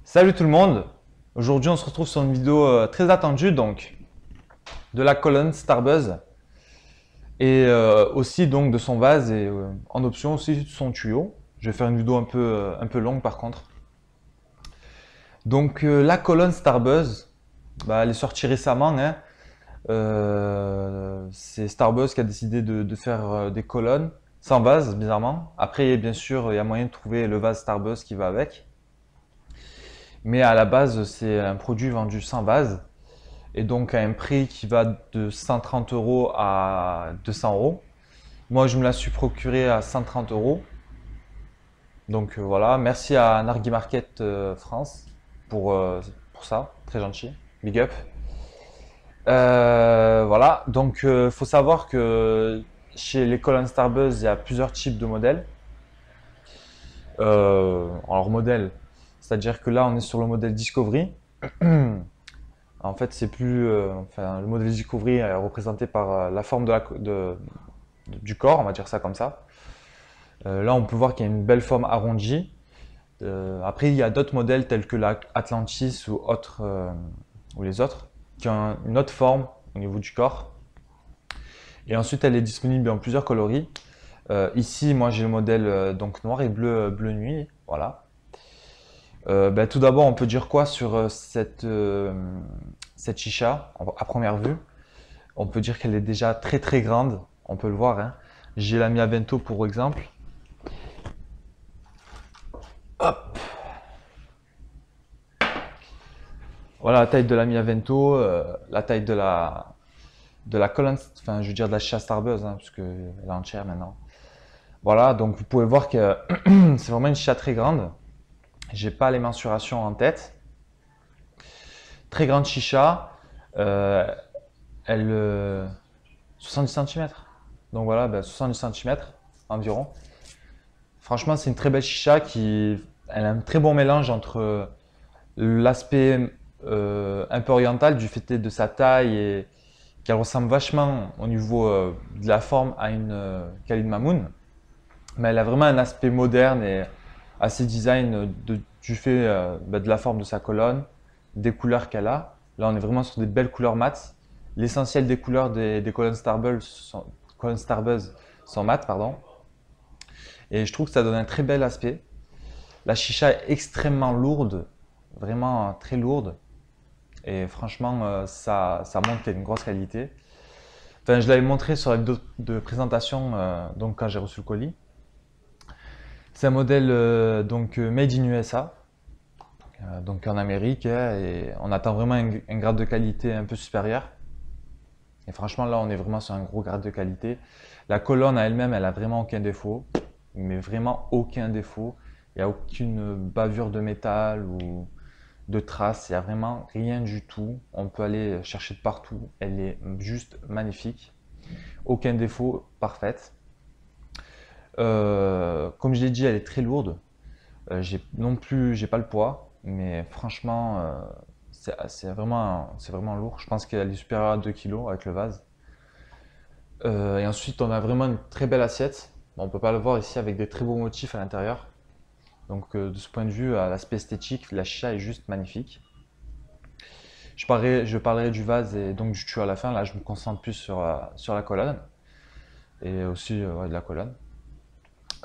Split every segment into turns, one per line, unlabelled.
Salut tout le monde. Aujourd'hui on se retrouve sur une vidéo très attendue donc de la colonne Starbuzz et aussi donc de son vase et en option aussi de son tuyau. Je vais faire une vidéo un peu longue par contre. Donc la colonne Starbuzz, elle est sortie récemment, hein. C'est Starbuzz qui a décidé de faire des colonnes sans vase bizarrement. Après bien sûr il y a moyen de trouver le vase Starbuzz qui va avec. Mais à la base c'est un produit vendu sans vase. Et donc à un prix qui va de 130 euros à 200 euros. Moi, je me la suis procurée à 130 euros. Donc voilà, merci à Nargy Market France pour ça, très gentil, big up. Voilà, donc faut savoir que chez les colonnes Starbuzz, il y a plusieurs types de modèles. Alors modèle, c'est-à-dire que là, on est sur le modèle Discovery. En fait, c'est plus, enfin, le modèle Discovery est représenté par la forme du corps, on va dire ça comme ça. Là, on peut voir qu'il y a une belle forme arrondie. Après, il y a d'autres modèles tels que la Atlantis ou les autres, qui ont une autre forme au niveau du corps. Et ensuite, elle est disponible en plusieurs coloris. Ici, moi, j'ai le modèle donc noir et bleu nuit, voilà. Tout d'abord, on peut dire quoi sur cette chicha à première vue? On peut dire qu'elle est déjà très très grande, on peut le voir, hein. J'ai la Mia Vento pour exemple. Hop. Voilà la taille de la Mia Vento, la taille de la colonne, enfin je veux dire de la chicha Starbuzz, hein, puisque elle est entière maintenant. Voilà, donc vous pouvez voir que c'est vraiment une chicha très grande. J'ai pas les mensurations en tête. Très grande chicha. Euh, elle 70 cm. Donc voilà, 70 cm environ. Franchement, c'est une très belle chicha elle a un très bon mélange entre l'aspect un peu oriental du fait de sa taille et qu'elle ressemble vachement au niveau de la forme à une Khalid Mamoun. Mais elle a vraiment un aspect moderne et assez design du fait de la forme de sa colonne, des couleurs qu'elle a. Là, on est vraiment sur des belles couleurs mates. L'essentiel des couleurs des colonnes Starbuzz sont mates, pardon. Et je trouve que ça donne un très bel aspect. La chicha est extrêmement lourde, vraiment très lourde. Et franchement, ça montre qu'il y a une grosse qualité. Enfin, je l'avais montré sur la vidéo de présentation, donc quand j'ai reçu le colis. C'est un modèle donc made in USA, donc en Amérique, hein, et on attend vraiment un grade de qualité un peu supérieur. Et franchement, là, on est vraiment sur un gros grade de qualité. La colonne à elle-même, elle a vraiment aucun défaut, mais vraiment aucun défaut. Il n'y a aucune bavure de métal ou de traces, il n'y a vraiment rien du tout. On peut aller chercher de partout. Elle est juste magnifique. Aucun défaut, parfaite. Comme je l'ai dit, elle est très lourde. J'ai pas le poids, mais franchement, c'est vraiment lourd. Je pense qu'elle est supérieure à 2 kilos avec le vase. Et ensuite, on a vraiment une très belle assiette. Bon, on peut pas le voir ici avec des très beaux motifs à l'intérieur. Donc, de ce point de vue, à l'aspect esthétique, la chicha est juste magnifique. Je parlerai du vase et donc du tuyau à la fin. Là, je me concentre plus sur la colonne et aussi ouais, de la colonne.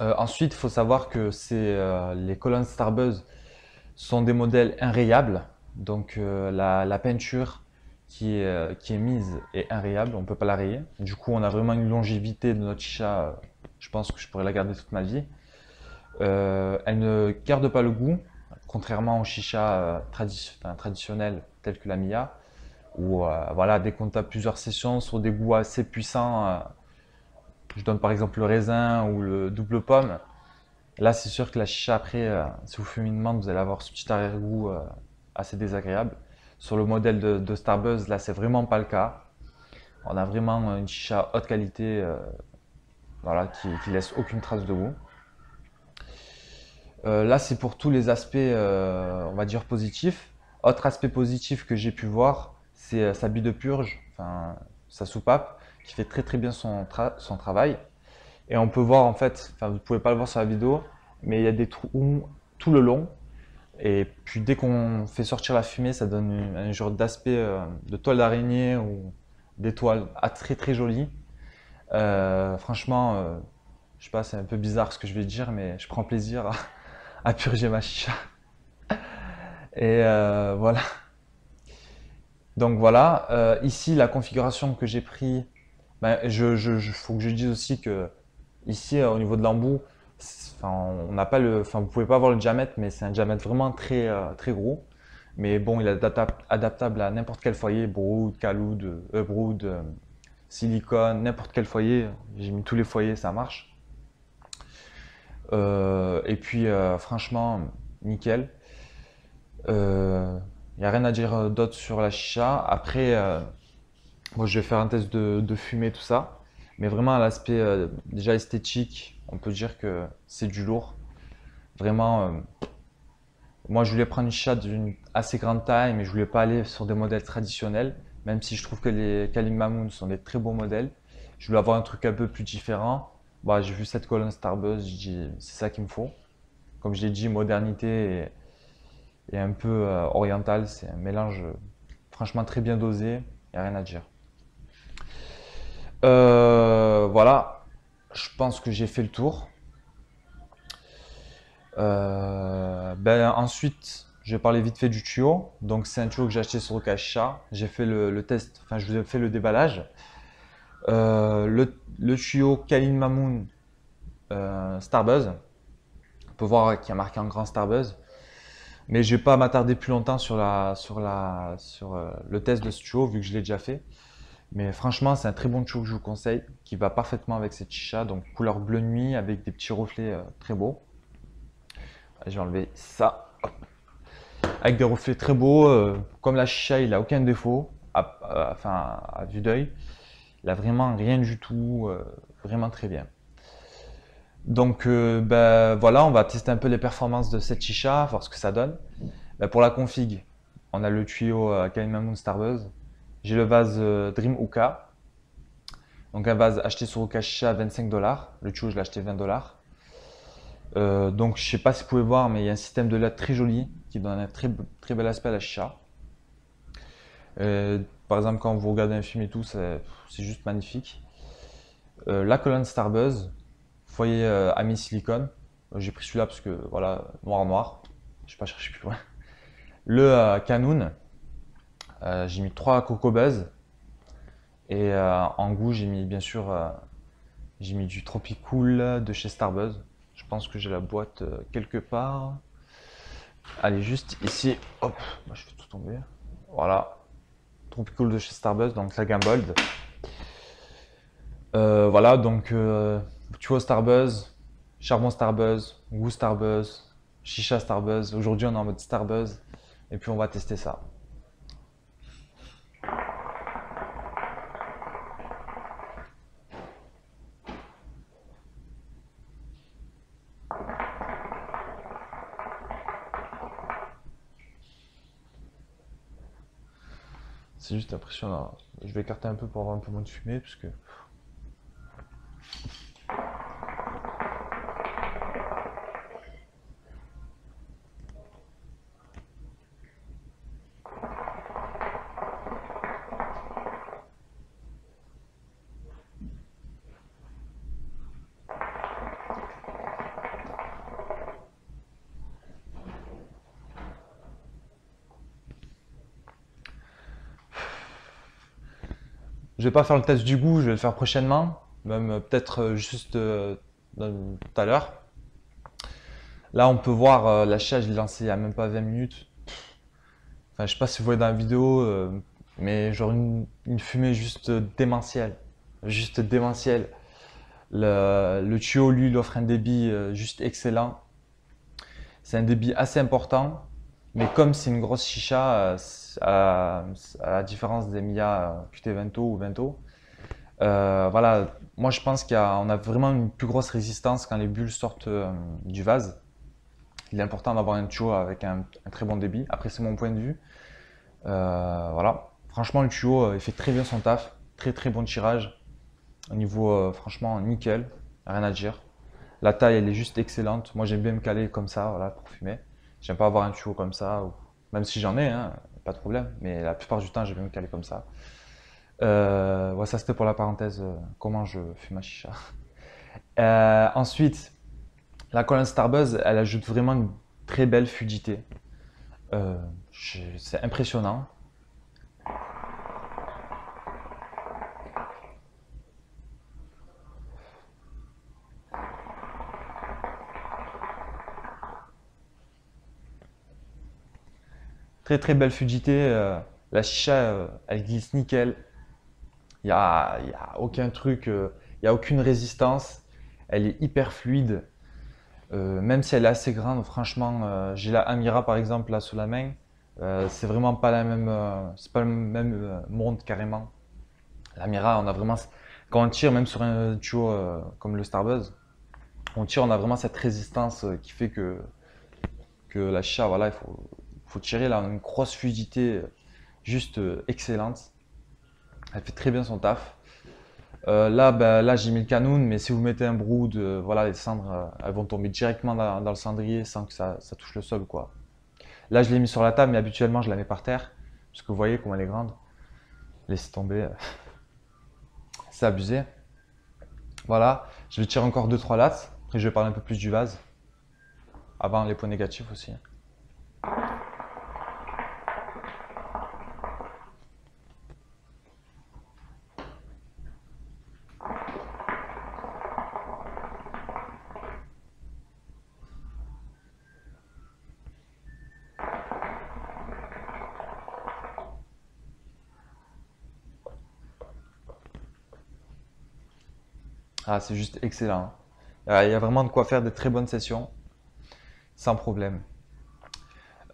Ensuite, il faut savoir que les colonnes Starbuzz sont des modèles inrayables. Donc la peinture qui est mise est inrayable, on ne peut pas la rayer. Du coup, on a vraiment une longévité de notre chicha. Je pense que je pourrais la garder toute ma vie. Elle ne garde pas le goût, contrairement aux chichas traditionnelles telles que la Mia, où voilà, dès qu'on tape plusieurs sessions sur des goûts assez puissants, je donne par exemple le raisin ou le double pomme. Là, c'est sûr que la chicha, après, si vous fumez une menthe, vous allez avoir ce petit arrière-goût assez désagréable. Sur le modèle de Starbuzz, là, c'est vraiment pas le cas. On a vraiment une chicha haute qualité, voilà, qui laisse aucune trace de goût. Là, c'est pour tous les aspects, on va dire, positifs. Autre aspect positif que j'ai pu voir, c'est sa bille de purge, enfin, sa soupape, qui fait très très bien son travail. Et on peut voir en fait, enfin vous ne pouvez pas le voir sur la vidéo, mais il y a des trous tout le long. Et puis dès qu'on fait sortir la fumée, ça donne un genre d'aspect de toile d'araignée ou d'étoile très très joli. Franchement, je sais pas, c'est un peu bizarre ce que je vais dire, mais je prends plaisir à purger ma chicha. Et voilà. Donc voilà, ici la configuration que j'ai pris, ben, faut que je dise aussi que ici au niveau de l'embout, enfin, on n'a pas le, enfin vous pouvez pas voir le diamètre, mais c'est un diamètre vraiment très très gros. Mais bon, il est adaptable à n'importe quel foyer, brood, caloud, brood, silicone, n'importe quel foyer. J'ai mis tous les foyers, ça marche. Et puis franchement, nickel. Il n'y a rien à dire d'autre sur la chicha. Après, moi je vais faire un test de fumée, tout ça. Mais vraiment à l'aspect déjà esthétique, on peut dire que c'est du lourd. Vraiment, moi je voulais prendre une chicha d'une assez grande taille, mais je voulais pas aller sur des modèles traditionnels. Même si je trouve que les Kalim Mamoun sont des très beaux modèles. Je voulais avoir un truc un peu plus différent. Bah, j'ai vu cette colonne Starbuzz, j'ai dit c'est ça qu'il me faut. Comme je l'ai dit, modernité et un peu oriental, c'est un mélange franchement très bien dosé, il n'y a rien à dire. Voilà, je pense que j'ai fait le tour. Ben, ensuite, je vais parler vite fait du tuyau. Donc c'est un tuyau que j'ai acheté sur Okacha. J'ai fait le test, enfin je vous ai fait le déballage. Le tuyau Kalin Mamoun Starbuzz, on peut voir qu'il y a marqué en grand Starbuzz. Mais je vais pas m'attarder plus longtemps sur le test de ce tuyau vu que je l'ai déjà fait. Mais franchement, c'est un très bon tuyau que je vous conseille, qui va parfaitement avec cette chicha, donc couleur bleu nuit avec des petits reflets très beaux. Je vais enlever ça, hop. Avec des reflets très beaux, comme la chicha, il a aucun défaut, enfin à vue d'œil. Il a vraiment rien du tout, vraiment très bien. Donc ben, voilà, on va tester un peu les performances de cette chicha, voir ce que ça donne. Ben, pour la config, on a le tuyau Kalin Mamoun Starbuzz. J'ai le vase Dream Hookah. Donc un vase acheté sur Okacha à 25$. Le tuyau, je l'ai acheté 20$. Donc je sais pas si vous pouvez voir, mais il y a un système de LED très joli qui donne un très, très bel aspect à la chicha. Par exemple, quand vous regardez un film et tout, c'est juste magnifique. La colonne Starbuzz, foyer ami silicone. J'ai pris celui-là parce que voilà, noir noir. Je vais pas chercher plus loin. Le Canoun, j'ai mis 3 Coco Buzz. Et en goût, j'ai mis bien sûr j'ai mis du Tropicool de chez Starbuzz. Je pense que j'ai la boîte quelque part. Allez, juste ici. Hop, moi je fais tout tomber. Voilà. Tropicool de chez Starbuzz, donc la gamme Bold. Voilà, donc tu vois Starbuzz, charbon Starbuzz, goût Starbuzz, chicha Starbuzz. Aujourd'hui, on est en mode Starbuzz. Et puis on va tester ça. C'est juste impressionnant. Je vais écarter un peu pour avoir un peu moins de fumée, parce que je vais pas faire le test du goût, je vais le faire prochainement, même peut-être juste tout à l'heure. Là, on peut voir la chicha, je l'ai lancée il y a même pas 20 minutes. Enfin, je sais pas si vous voyez dans la vidéo, mais genre une fumée juste démentielle. Juste démentielle. Le tuyau, lui, il offre un débit juste excellent. C'est un débit assez important, mais comme c'est une grosse chicha, à la différence des Mia QT Vento ou Vento, voilà, moi je pense qu'on a vraiment une plus grosse résistance quand les bulles sortent du vase. Il est important d'avoir un tuyau avec un très bon débit. Après, c'est mon point de vue. Voilà. Franchement, le tuyau, il fait très bien son taf. Très très bon tirage. Au niveau, franchement, nickel. Rien à dire. La taille, elle est juste excellente. Moi, j'aime bien me caler comme ça, voilà, pour fumer. J'aime pas avoir un tuyau comme ça, même si j'en ai, hein, pas de problème. Mais la plupart du temps, j'aime me caler comme ça. Ouais, ça c'était pour la parenthèse, comment je fume ma chicha. Ensuite, la colonne Starbuzz, elle ajoute vraiment une très belle fluidité. C'est impressionnant. Très très belle fluidité. La chicha, elle glisse nickel. Il y a aucun truc, il n'y a aucune résistance. Elle est hyper fluide. Même si elle est assez grande, franchement, j'ai la Amira par exemple là sous la main. C'est vraiment pas la même, c'est pas le même monde carrément. L'Amira, on a vraiment, quand on tire même sur un tuyau comme le Starbuzz, on tire, on a vraiment cette résistance qui fait que la chicha, voilà, faut tirer là, on a une grosse fluidité juste excellente. Elle fait très bien son taf. Là, ben, là j'ai mis le Canoun, mais si vous mettez un brood, voilà, les cendres, elles vont tomber directement dans le cendrier sans que ça touche le sol, quoi. Là, je l'ai mis sur la table, mais habituellement, je la mets par terre, parce que vous voyez comment elle est grande. Laissez tomber, c'est abusé. Voilà, je vais tirer encore deux trois lattes. Après, je vais parler un peu plus du vase, avant les points négatifs aussi. Ah, c'est juste excellent. Il y a vraiment de quoi faire des très bonnes sessions, sans problème.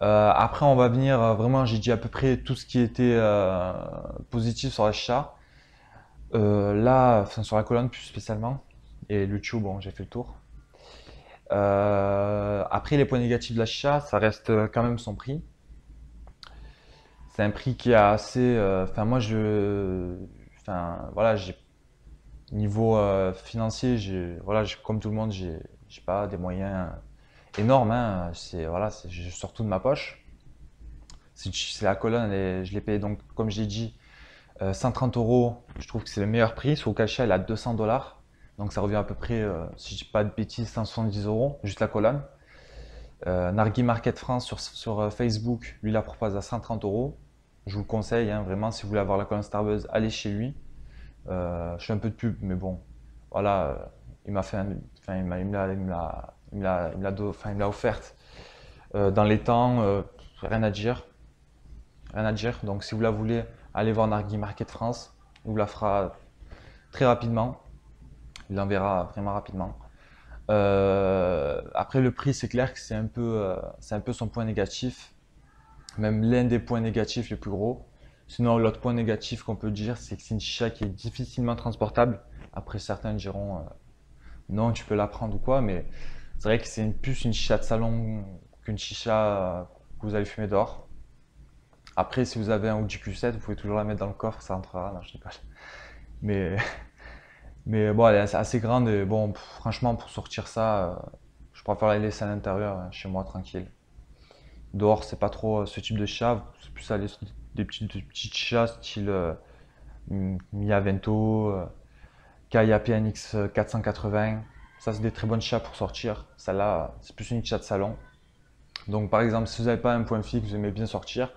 Après, on va venir vraiment, j'ai dit à peu près tout ce qui était positif sur la chicha. Là, enfin, sur la colonne plus spécialement. Et le tube, bon, j'ai fait le tour. Après, les points négatifs de la chicha, ça reste quand même son prix. C'est un prix qui est assez. Enfin, moi, enfin, voilà, niveau financier, voilà, comme tout le monde, j'ai pas des moyens énormes. Hein. Voilà, je sors tout de ma poche. C'est la colonne, je l'ai payé donc, comme j'ai dit, 130 euros. Je trouve que c'est le meilleur prix. Sur Okacha, elle est à 200 $. Donc ça revient à peu près, si je dis pas de bêtises, 170 euros, juste la colonne. Nargis Market France sur Facebook, lui la propose à 130 euros. Je vous le conseille, hein, vraiment, si vous voulez avoir la colonne Starbuzz, allez chez lui. Je fais un peu de pub, mais bon, voilà, il m'a fait, enfin, il me l'a offerte dans les temps, rien à dire, rien à dire. Donc si vous la voulez, allez voir Nargis Market France, il vous la fera très rapidement, il l'enverra vraiment rapidement. Après le prix, c'est clair que c'est un peu son point négatif, même l'un des points négatifs les plus gros. Sinon, l'autre point négatif qu'on peut dire, c'est que c'est une chicha qui est difficilement transportable. Après, certains diront non, tu peux la prendre ou quoi, mais c'est vrai que c'est plus une chicha de salon qu'une chicha que vous allez fumer dehors. Après, si vous avez un Audi Q7, vous pouvez toujours la mettre dans le coffre, ça rentrera. Non, je déconne. Mais, mais bon, elle est assez grande et bon, franchement, pour sortir ça, je préfère la laisser à l'intérieur, hein, chez moi, tranquille. Dehors, c'est pas trop ce type de chicha, c'est plus aller sur des petites chichas style Mia Vento, Kaya PNX 480. Ça, c'est des très bonnes chichas pour sortir. Celle-là, c'est plus une chicha de salon. Donc, par exemple, si vous n'avez pas un point fixe, vous aimez bien sortir,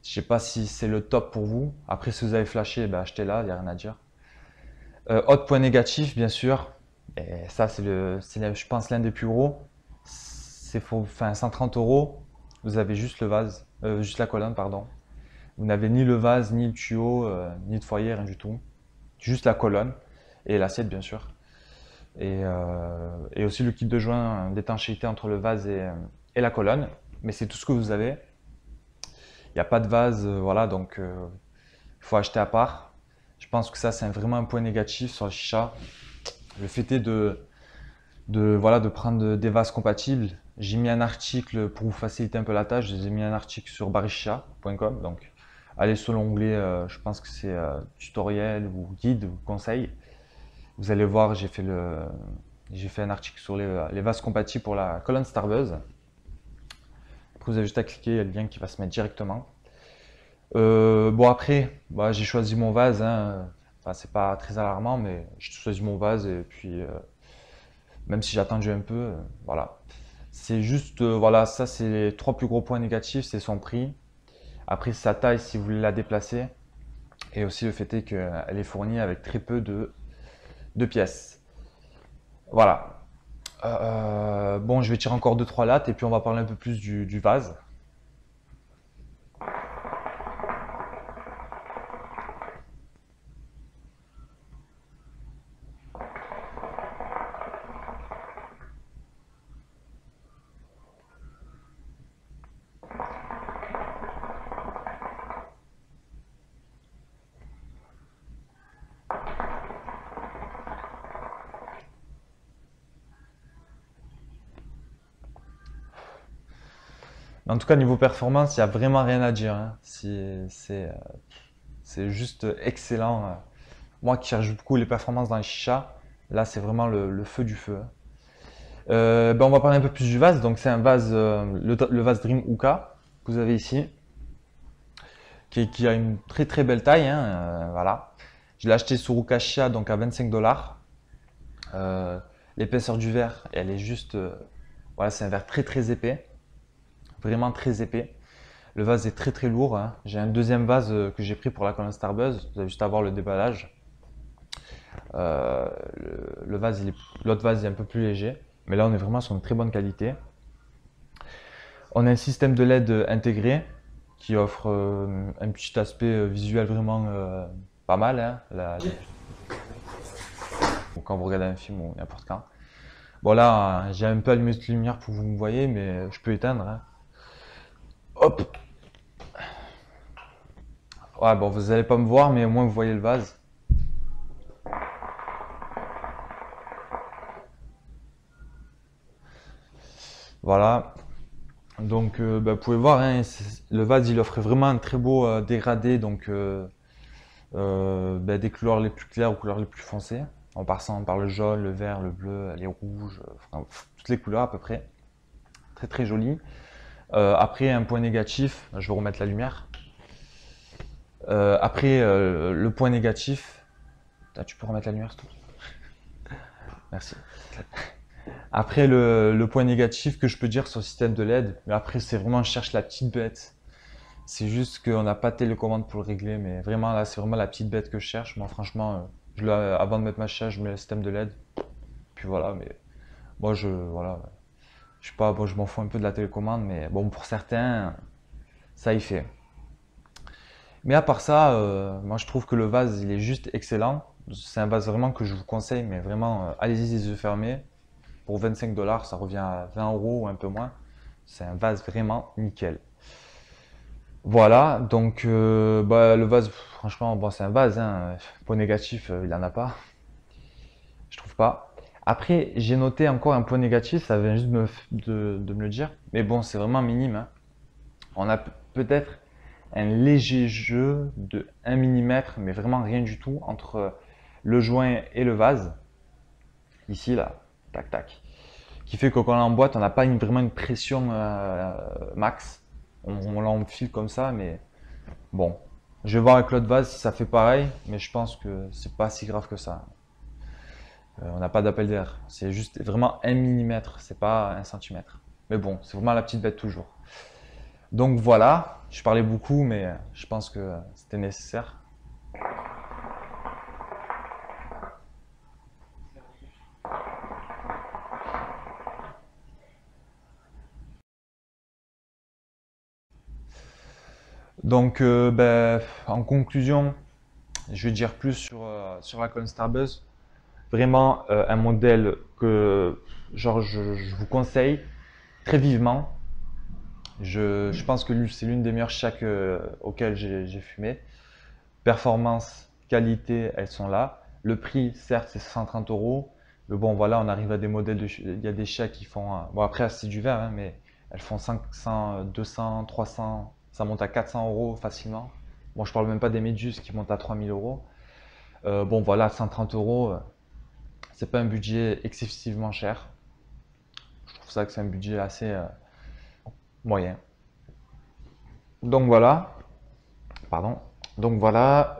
je sais pas si c'est le top pour vous. Après, si vous avez flashé, ben, achetez-la, il n'y a rien à dire. Autre point négatif, bien sûr, et ça, je pense, l'un des plus gros. C'est pour, enfin, 130 euros, vous avez juste le vase, juste la colonne, pardon. Vous n'avez ni le vase, ni le tuyau, ni de foyer, rien du tout. Juste la colonne et l'assiette, bien sûr. Et aussi le kit de joint d'étanchéité entre le vase et la colonne. Mais c'est tout ce que vous avez. Il n'y a pas de vase, voilà, donc il faut acheter à part. Je pense que ça, c'est vraiment un point négatif sur le chicha. Le fait est voilà, de prendre des vases compatibles. J'ai mis un article pour vous faciliter un peu la tâche. J'ai mis un article sur barichicha.com. Donc, allez sur l'onglet, je pense que c'est tutoriel ou guide ou conseil. Vous allez voir, j'ai fait un article sur les vases compatibles pour la colonne Starbuzz. Après, vous avez juste à cliquer, il y a le lien qui va se mettre directement. Bon après, bah, j'ai choisi mon vase, hein. Enfin, c'est pas très alarmant, mais j'ai choisi mon vase et puis même si j'ai attendu un peu, voilà. C'est juste, voilà, ça c'est les trois plus gros points négatifs, c'est son prix. Après sa taille si vous voulez la déplacer. Et aussi le fait est qu'elle est fournie avec très peu de pièces. Voilà. Bon, je vais tirer encore deux trois lattes et puis on va parler un peu plus du vase. En tout cas, niveau performance, il n'y a vraiment rien à dire, hein. C'est juste excellent. Moi qui cherche beaucoup les performances dans les chichas, là c'est vraiment le feu du feu. Ben, on va parler un peu plus du vase. Donc c'est un vase, le vase Dream Uka que vous avez ici, qui a une très très belle taille, hein, voilà. Je l'ai acheté sur Ukashia donc à 25 $. L'épaisseur du verre, elle est juste, voilà, c'est un verre très très épais, vraiment très épais. Le vase est très très lourd, hein. J'ai un deuxième vase que j'ai pris pour la Colonne Starbuzz. Vous avez juste à voir le déballage. Euh, le vase, l'autre vase est un peu plus léger, mais là on est vraiment sur une très bonne qualité. On a un système de LED intégré qui offre un petit aspect visuel vraiment pas mal, hein, quand vous regardez un film ou n'importe quand. Bon là, j'ai un peu allumé cette lumière pour que vous me voyez, mais je peux éteindre, hein. Hop. Ouais, bon, vous n'allez pas me voir, mais au moins vous voyez le vase. Voilà. Donc, bah, vous pouvez voir, hein, le vase, il offre vraiment un très beau dégradé, donc bah, des couleurs les plus claires aux couleurs les plus foncées, en passant par le jaune, le vert, le bleu, les rouges, enfin, toutes les couleurs à peu près. Très très joli. Après, un point négatif, je vais remettre la lumière. Après, le point négatif, tu peux remettre la lumière, s'il te plaît. Merci. Après, le point négatif que je peux dire sur le système de LED, mais après, c'est vraiment, je cherche la petite bête. C'est juste qu'on n'a pas de télécommande pour le régler, mais vraiment, là, c'est vraiment la petite bête que je cherche. Moi, franchement, avant de mettre ma chaise, je mets le système de LED. Puis voilà, mais moi, voilà, je sais pas, bon, je m'en fous un peu de la télécommande, mais bon, pour certains, ça y fait. Mais à part ça, moi, je trouve que le vase, il est juste excellent. C'est un vase vraiment que je vous conseille, mais vraiment, allez-y les yeux fermés. Pour 25 $, ça revient à 20 € ou un peu moins. C'est un vase vraiment nickel. Voilà, donc bah, le vase, franchement, bon, c'est un vase, hein. Point négatif, il en a pas, je trouve pas. Après, j'ai noté encore un point négatif, ça vient juste de me le dire, mais bon, c'est vraiment minime, hein. On a peut-être un léger jeu de 1 mm, mais vraiment rien du tout, entre le joint et le vase, ici, là, tac, tac, qui fait que quand on l'emboîte, on n'a pas vraiment une pression max. On l'enfile comme ça, mais bon. Je vais voir avec l'autre vase si ça fait pareil, mais je pense que c'est pas si grave que ça. On n'a pas d'appel d'air. C'est juste vraiment 1 mm, c'est pas 1 centimètre. Mais bon, c'est vraiment la petite bête toujours. Donc voilà, je parlais beaucoup, mais je pense que c'était nécessaire. Donc, ben, en conclusion, je vais dire plus sur la Colonne Starbuzz. Vraiment un modèle que genre, je vous conseille très vivement. Je pense que c'est l'une des meilleures chiacs auxquelles j'ai fumé. Performance, qualité, elles sont là. Le prix, certes, c'est 130 €. Mais bon, voilà, on arrive à des modèles il y a des chiacs qui font. Bon, après, c'est du verre, hein, mais elles font 500, 200, 300. Ça monte à 400 € facilement. Bon, je parle même pas des Medus qui montent à 3000 €. Bon, voilà, 130 €, c'est pas un budget excessivement cher. Je trouve ça que c'est un budget assez moyen. Donc voilà, pardon. Donc voilà,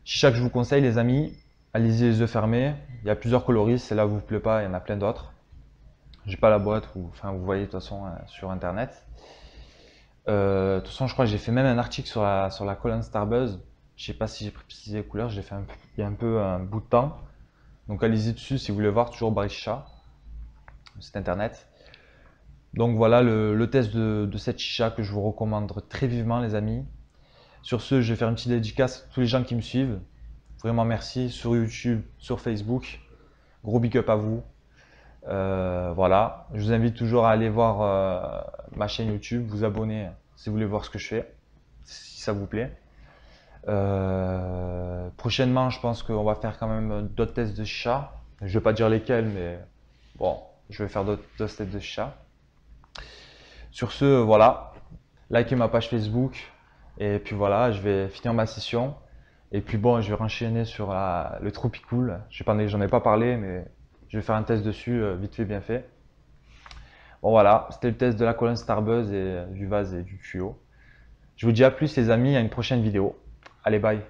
chicha que je vous conseille les amis, allez-y les yeux fermés. Il y a plusieurs coloris, celle-là vous plaît pas, il y en a plein d'autres. J'ai pas la boîte, enfin vous voyez de toute façon sur internet. De toute façon, je crois que j'ai fait même un article sur la Colon Starbuzz. Je sais pas si j'ai précisé les couleurs, je l'ai fait il y a un peu un bout de temps. Donc allez-y dessus si vous voulez voir, toujours Barry Chicha, site internet. Donc voilà le test de cette chicha que je vous recommande très vivement les amis. Sur ce, je vais faire une petite dédicace à tous les gens qui me suivent. Vraiment merci sur YouTube, sur Facebook. Gros big up à vous. Voilà, je vous invite toujours à aller voir ma chaîne YouTube, vous abonner si vous voulez voir ce que je fais, si ça vous plaît. Prochainement, je pense qu'on va faire quand même d'autres tests de chat. Je ne vais pas dire lesquels, mais bon, je vais faire d'autres tests de chat. Sur ce, voilà, likez ma page Facebook. Et puis voilà, je vais finir ma session. Et puis bon, je vais enchaîner sur le Tropicool. J'en ai pas parlé, mais je vais faire un test dessus, vite fait, bien fait. Bon voilà, c'était le test de la colonne Starbuzz et du vase et du tuyau. Je vous dis à plus les amis, à une prochaine vidéo. Allez, bye.